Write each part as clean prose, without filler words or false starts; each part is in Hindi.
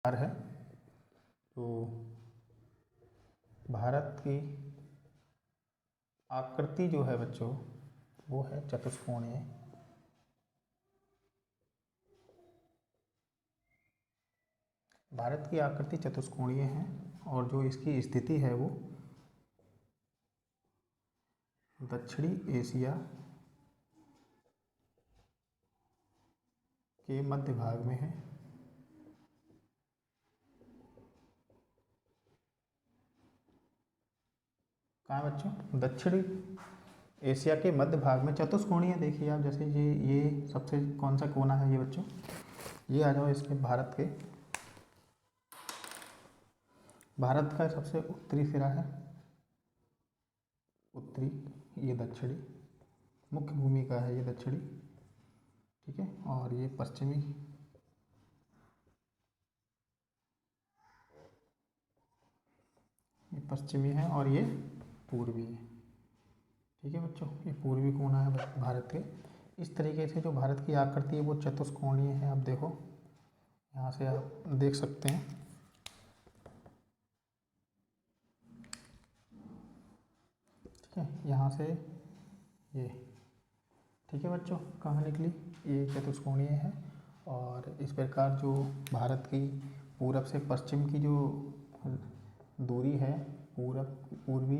है। तो भारत की आकृति जो है बच्चों वो है चतुष्कोणीय। भारत की आकृति चतुष्कोणीय है और जो इसकी स्थिति है वो दक्षिणी एशिया के मध्य भाग में है। कहाँ है बच्चों? दक्षिणी एशिया के मध्य भाग में चतुष्कोणीय। देखिए आप, जैसे ये सबसे कौन सा कोना है ये बच्चों, ये आ जाओ इसके भारत का सबसे उत्तरी सिरा है, उत्तरी, ये दक्षिणी, मुख्य भूमि का है ये दक्षिणी, ठीक है। और ये पश्चिमी, ये पश्चिमी है और ये पूर्वी है, ठीक है बच्चों। ये पूर्वी कोना है भारत के। इस तरीके से जो भारत की आकृति है वो चतुष्कोणीय है। आप देखो, यहाँ से आप देख सकते हैं, ठीक है, यहाँ से ये, ठीक है बच्चों। कहाँ निकली? ये चतुष्कोणीय है। और इस प्रकार जो भारत की पूरब से पश्चिम की जो दूरी है, पूर्वी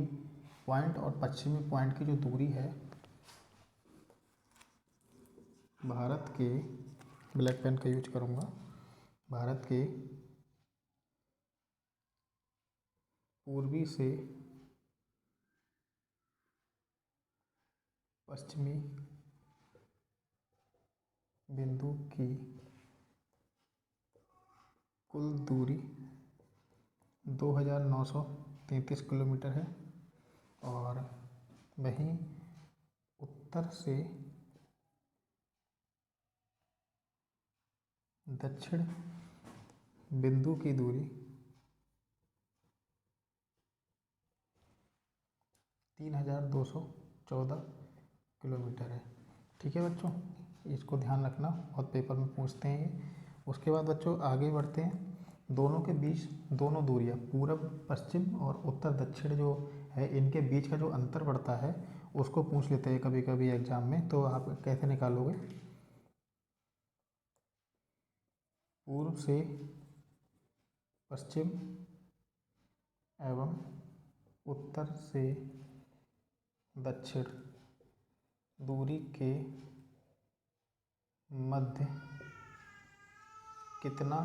पॉइंट और पश्चिमी पॉइंट की जो दूरी है, भारत के, ब्लैक पेन का यूज करूँगा, भारत के पूर्वी से पश्चिमी बिंदु की कुल दूरी 2933 किलोमीटर है। और वहीं उत्तर से दक्षिण बिंदु की दूरी 3214 किलोमीटर है, ठीक है बच्चों। इसको ध्यान रखना, बहुत पेपर में पूछते हैं ये। उसके बाद बच्चों आगे बढ़ते हैं। दोनों के बीच, दोनों दूरियां, पूरब पश्चिम और उत्तर दक्षिण जो है, इनके बीच का जो अंतर बढ़ता है उसको पूछ लेते हैं कभी कभी एग्जाम में। तो आप कैसे निकालोगे? पूर्व से पश्चिम एवं उत्तर से दक्षिण दूरी के मध्य कितना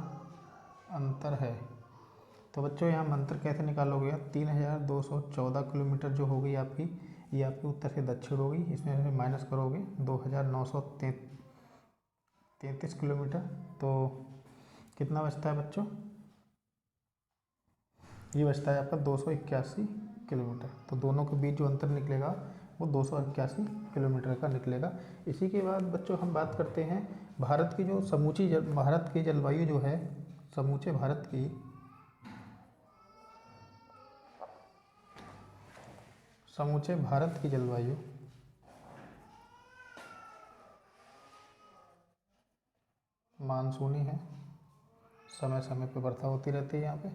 अंतर है? तो बच्चों यहाँ अंतर कैसे निकालोगे? 3214 किलोमीटर जो होगी आपकी, ये आपकी उत्तर से दक्षिण होगी। इसमें से माइनस करोगे 2933 किलोमीटर, तो कितना बचता है बच्चों? ये बचता है आपका 281 किलोमीटर। तो दोनों के बीच जो अंतर निकलेगा वो 281 किलोमीटर का निकलेगा। इसी के बाद बच्चों हम बात करते हैं भारत की जो भारत की जलवायु जो है, समूचे भारत की जलवायु मानसूनी है। समय समय पे वर्षा होती रहती है यहाँ पे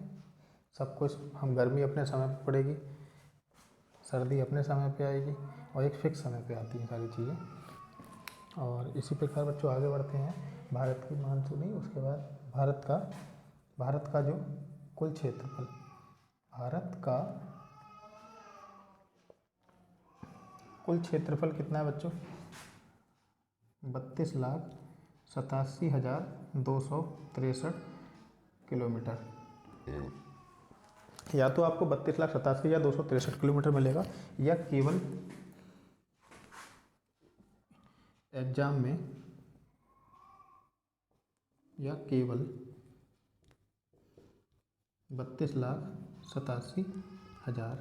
सब कुछ। हम गर्मी अपने समय पे पड़ेगी, सर्दी अपने समय पे आएगी और एक फिक्स समय पे आती हैं सारी चीज़ें। और इसी प्रकार बच्चों आगे बढ़ते हैं। भारत की मानसूनी, उसके बाद भारत का जो कुल क्षेत्रफल, भारत का कुल क्षेत्रफल कितना है बच्चों? 32,87,263 किलोमीटर। या तो आपको 32,87,263 किलोमीटर मिलेगा, या केवल एग्जाम में, या केवल 32,87,000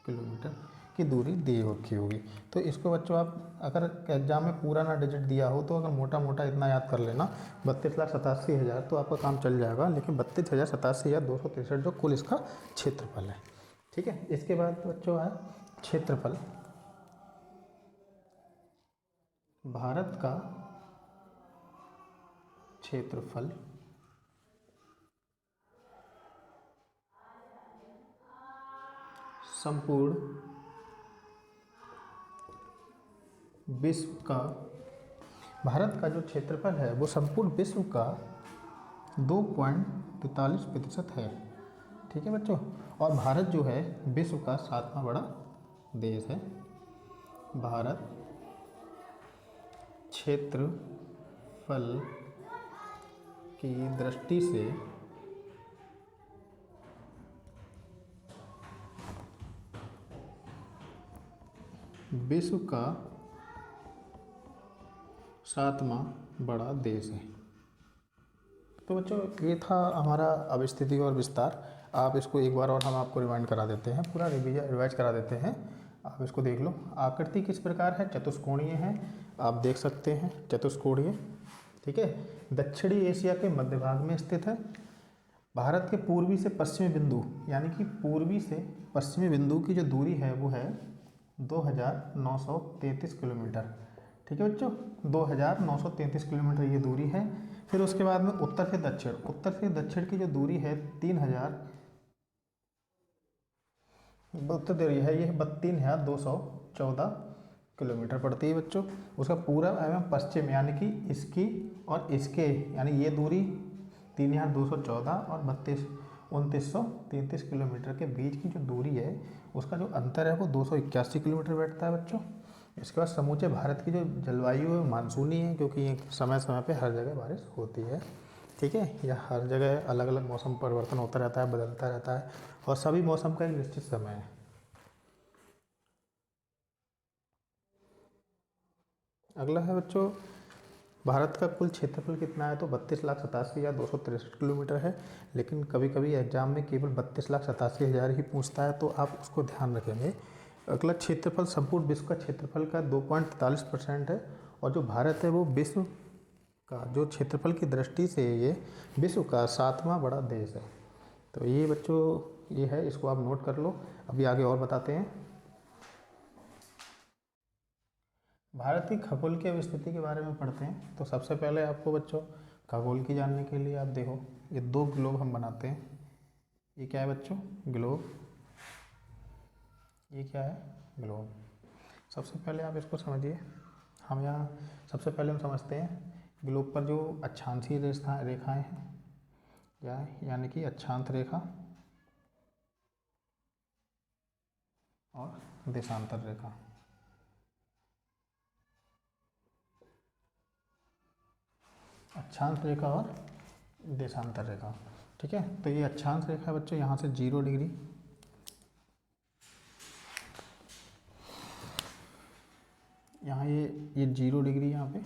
किलोमीटर की दूरी दी रखी होगी। तो इसको बच्चों आप अगर एग्जाम में पूरा ना डिजिट दिया हो तो अगर मोटा मोटा इतना याद कर लेना, 32,87,000, तो आपका काम चल जाएगा। लेकिन 32,87,263 जो कुल इसका क्षेत्रफल है, ठीक है। इसके बाद बच्चों है क्षेत्रफल। भारत का क्षेत्रफल संपूर्ण विश्व का, भारत का जो क्षेत्रफल है वो संपूर्ण विश्व का 2.43% है। ठीक है बच्चों, और भारत जो है विश्व का 7वां बड़ा देश है। भारत क्षेत्रफल की दृष्टि से विश्व का 7वां बड़ा देश है। तो बच्चों ये था हमारा अवस्थिति और विस्तार। आप इसको एक बार और हम आपको रिवाइंड करा देते हैं, पूरा रिवाइज करा देते हैं। आप इसको देख लो। आकृति किस प्रकार है? चतुष्कोणीय है, आप देख सकते हैं चतुष्कोणीय। ठीक है, दक्षिणी एशिया के मध्य भाग में स्थित है। भारत के पूर्वी से पश्चिमी बिंदु, यानी कि पूर्वी से पश्चिमी बिंदु की जो दूरी है वो है 2933 किलोमीटर। ठीक है बच्चों, 2933 किलोमीटर ये दूरी है। फिर उसके बाद में उत्तर से दक्षिण की जो दूरी है 3214 किलोमीटर पड़ती है बच्चों। उसका पूरा एवं पश्चिम, यानी कि इसकी और इसके, यानी ये दूरी 3214 और 2933 किलोमीटर के बीच की जो दूरी है उसका जो अंतर है वो 281 किलोमीटर बैठता है बच्चों। इसके बाद समूचे भारत की जो जलवायु है मानसूनी है, क्योंकि ये समय समय पे हर जगह बारिश होती है। ठीक है, यह हर जगह अलग अलग मौसम परिवर्तन होता रहता है, बदलता रहता है, और सभी मौसम का एक निश्चित समय है। अगला है बच्चों, भारत का कुल क्षेत्रफल कितना है? तो 32,87,263 किलोमीटर है। लेकिन कभी कभी एग्जाम में केवल 32,87,000 ही पूछता है, तो आप उसको ध्यान रखेंगे। अगला क्षेत्रफल संपूर्ण विश्व का क्षेत्रफल का 2.43% है, और जो भारत है वो विश्व का जो क्षेत्रफल की दृष्टि से ये विश्व का 7वां बड़ा देश है। तो ये बच्चों ये है, इसको आप नोट कर लो। अभी आगे और बताते हैं। भारत की खगोल की अवस्थिति के बारे में पढ़ते हैं। तो सबसे पहले आपको बच्चों खगोल की जानने के लिए आप देखो, ये 2 ग्लोब हम बनाते हैं। ये क्या है बच्चों? ग्लोब। ये क्या है? ग्लोब। सबसे पहले आप इसको समझिए। हम यहाँ सबसे पहले हम समझते हैं ग्लोब पर जो अक्षांशीय रेखाएं हैं, यानी कि अक्षांश रेखा और देशांतर रेखा। अक्षांश रेखा और देशांतर रेखा। ठीक है, तो ये अक्षांश रेखा है बच्चों, यहाँ से 0 डिग्री, यहाँ ये 0 डिग्री यहाँ पे।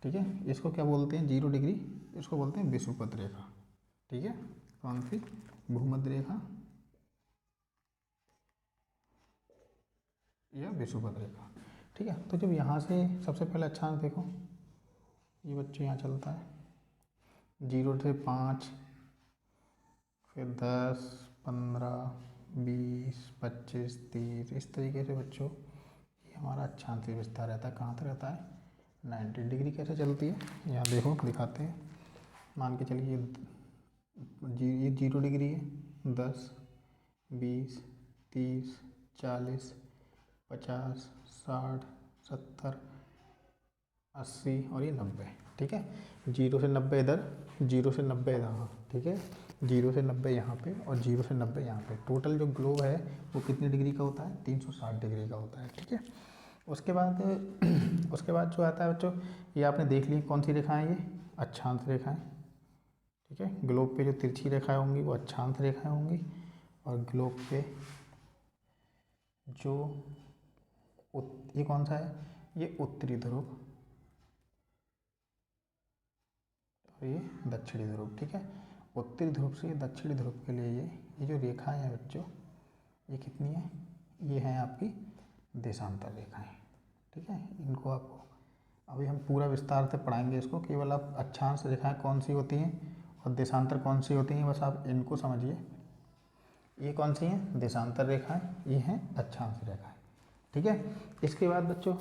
ठीक है, इसको क्या बोलते हैं? 0 डिग्री, इसको बोलते हैं विषुवत रेखा। ठीक है, कौन सी? भूमध्य रेखा या विषुवत रेखा। ठीक है, तो जब यहाँ से सबसे पहले अक्षांश देखो, ये बच्चों यहाँ चलता है 0 से 5, फिर 10, 15, 20, 25, 30, इस तरीके से बच्चों ये हमारा अक्षांशीय विस्तार रहता है। कहाँ तक रहता है? 90 डिग्री। कैसे चलती है यहाँ देखो, दिखाते हैं। मान के चलिए ये 0 डिग्री है, 10, 20, 30, 40, 50, 60, 70, 80 और ये 90। ठीक है, 0 से 90 इधर, 0 से 90 यहाँ। ठीक है, 0 से 90 यहाँ पे और 0 से 90 यहाँ पे। टोटल जो ग्लोब है वो कितने डिग्री का होता है? 360 डिग्री का होता है। ठीक है, उसके बाद जो आता है बच्चों, ये आपने देख ली कौन सी रेखाएं? ये अक्षांश रेखाएं। ठीक है, ग्लोब पे जो तिरछी रेखाएं होंगी वो अक्षांश रेखाएं होंगी, और ग्लोब पे जो ये कौन सा है? ये उत्तरी ध्रुव और ये दक्षिणी ध्रुव। ठीक है, उत्तरी ध्रुव से दक्षिणी ध्रुव के लिए ये जो रेखाएं हैं बच्चों, ये कितनी है? ये हैं आपकी देशांतर रेखाएं। ठीक है, इनको आपको अभी हम पूरा विस्तार से पढ़ाएंगे इसको। केवल आप अक्षांश रेखाएं कौन सी होती हैं और देशांतर कौन सी होती हैं, बस आप इनको समझिए। ये कौन सी हैं? देशांतर रेखाएं, ये हैं अक्षांश रेखाएं। ठीक है, इसके बाद बच्चों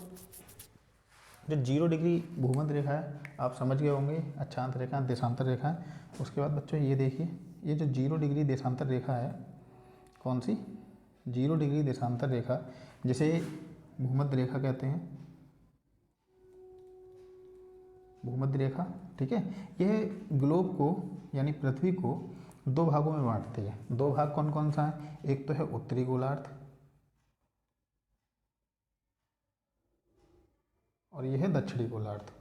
जो 0 डिग्री भूमध्य रेखा है, आप समझ गए होंगे, अक्षांश रेखा, देशांतर रेखा है। उसके बाद बच्चों ये देखिए, ये जो 0 डिग्री देशांतर रेखा है, कौन सी? 0 डिग्री देशांतर रेखा, जिसे भूमध्य रेखा कहते हैं, भूमध्य रेखा, ठीक है। यह ग्लोब को यानी पृथ्वी को 2 भागों में बांटती है। 2 भाग कौन कौन सा है? एक तो है उत्तरी गोलार्ध और यह है दक्षिणी गोलार्ध।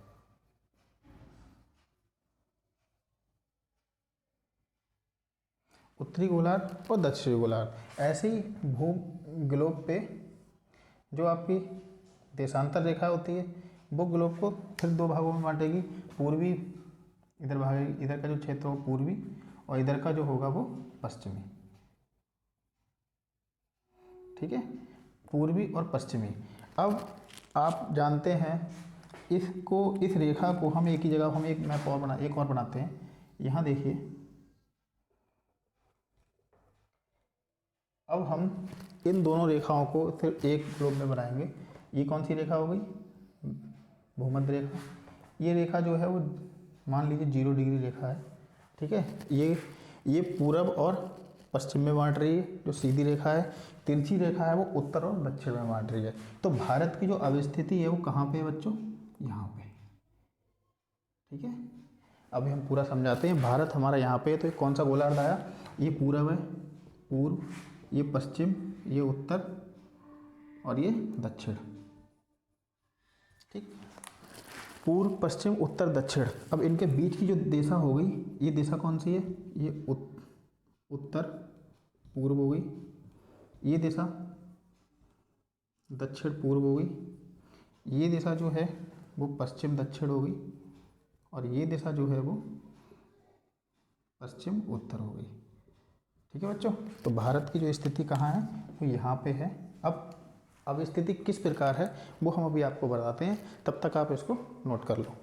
उत्तरी गोलार्ध और दक्षिणी गोलार्ध। ऐसे ही ग्लोब पे जो आपकी देशांतर रेखा होती है वो ग्लोब को फिर 2 भागों में बांटेगी। पूर्वी इधर भागेगी, इधर का जो क्षेत्र हो पूर्वी और इधर का जो होगा वो पश्चिमी, ठीक है, पूर्वी और पश्चिमी। अब आप जानते हैं इसको, इस रेखा को हम एक ही जगह, हम एक मैप और एक और बनाते हैं। यहाँ देखिए, अब हम इन दोनों रेखाओं को सिर्फ एक ग्लोब में बनाएंगे। ये कौन सी रेखा हो गई? भूमध्य रेखा। ये रेखा जो है वो मान लीजिए 0 डिग्री रेखा है, ठीक है। ये पूरब और पश्चिम में बांट रही है, जो सीधी रेखा है। तिरछी रेखा है वो उत्तर और दक्षिण में बांट रही है। तो भारत की जो अवस्थिति है वो कहाँ पे है बच्चों? यहाँ पे, ठीक है। अभी हम पूरा समझाते हैं। भारत हमारा यहाँ पे है, तो कौन सा गोलार्ध आया? ये पूरब है, पूर्व, ये पश्चिम, ये उत्तर और ये दक्षिण, ठीक। पूर्व, पश्चिम, उत्तर, दक्षिण। अब इनके बीच की जो दिशा हो गई, ये दिशा कौन सी है? ये उत्तर पूर्व हो गई, ये दिशा दक्षिण पूर्व हो गई, ये दिशा जो है वो पश्चिम दक्षिण हो गई और ये दिशा जो है वो पश्चिम उत्तर हो गई, ठीक है बच्चों। तो भारत की जो स्थिति कहाँ है? वो यहाँ पे है। अब स्थिति किस प्रकार है वो हम अभी आपको बताते हैं, तब तक आप इसको नोट कर लो।